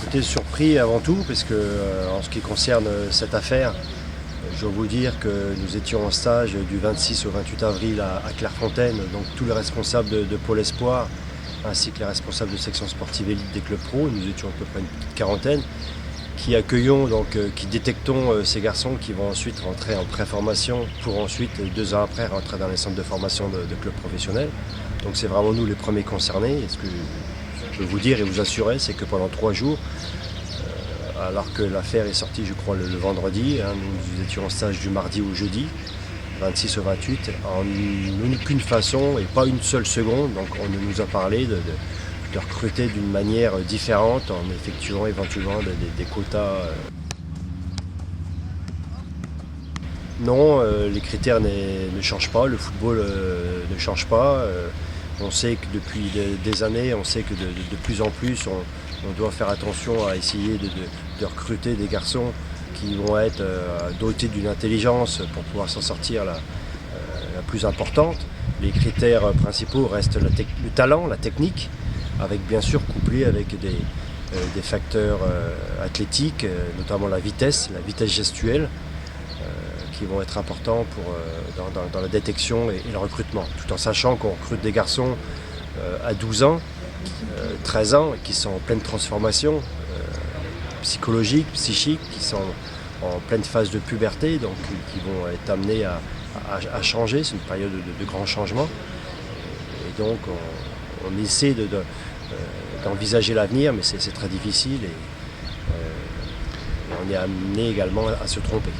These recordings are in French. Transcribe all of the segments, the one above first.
Écoutez, surpris avant tout, parce que en ce qui concerne cette affaire, je dois vous dire que nous étions en stage du 26 au 28 avril à Clairefontaine, donc tous les responsables de Pôle Espoir, ainsi que les responsables de section sportive élite des clubs pro, nous étions à peu près une petite quarantaine, qui accueillons, qui détectons ces garçons qui vont ensuite rentrer en pré-formation pour ensuite, 2 ans après, rentrer dans les centres de formation de clubs professionnels. Donc c'est vraiment nous les premiers concernés. Et ce que je peux vous dire et vous assurer, c'est que pendant 3 jours, alors que l'affaire est sortie, je crois, le vendredi, nous étions en stage du mardi au jeudi, 26 au 28, en aucune façon et pas une seule seconde, donc on nous a parlé de recruter d'une manière différente en effectuant éventuellement des quotas. Non, les critères ne changent pas, le football ne change pas. On sait que depuis des années, on sait que de plus en plus, on doit faire attention à essayer de recruter des garçons qui vont être dotés d'une intelligence pour pouvoir s'en sortir la plus importante. Les critères principaux restent le talent, la technique, avec bien sûr couplé avec des facteurs athlétiques, notamment la vitesse gestuelle, qui vont être importants dans la détection et le recrutement, tout en sachant qu'on recrute des garçons à 12 ans, 13 ans, qui sont en pleine transformation psychologique, psychique, qui sont en pleine phase de puberté, donc qui vont être amenés à changer. C'est une période de grands changements. Et donc on essaie d'envisager l'avenir, mais c'est très difficile et on est amené également à se tromper.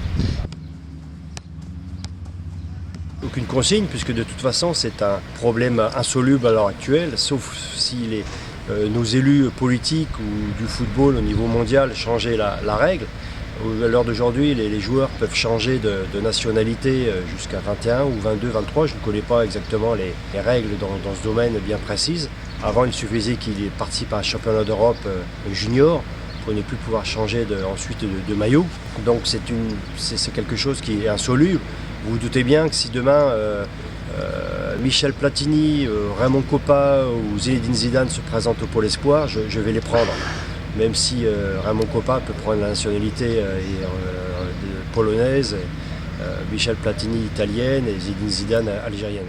Aucune consigne, puisque de toute façon c'est un problème insoluble à l'heure actuelle, sauf si nos élus politiques ou du football au niveau mondial changeaient la règle. À l'heure d'aujourd'hui, les joueurs peuvent changer de nationalité jusqu'à 21 ou 22, 23. Je ne connais pas exactement les règles dans ce domaine bien précises. Avant, il suffisait qu'ils participent à un championnat d'Europe junior pour ne plus pouvoir changer ensuite de maillot. Donc c'est quelque chose qui est insoluble. Vous vous doutez bien que si demain Michel Platini, Raymond Kopa ou Zinedine Zidane se présentent au Pôle Espoir, je vais les prendre. Même si Raymond Kopa peut prendre la nationalité polonaise, Michel Platini italienne et Zinedine Zidane algérienne.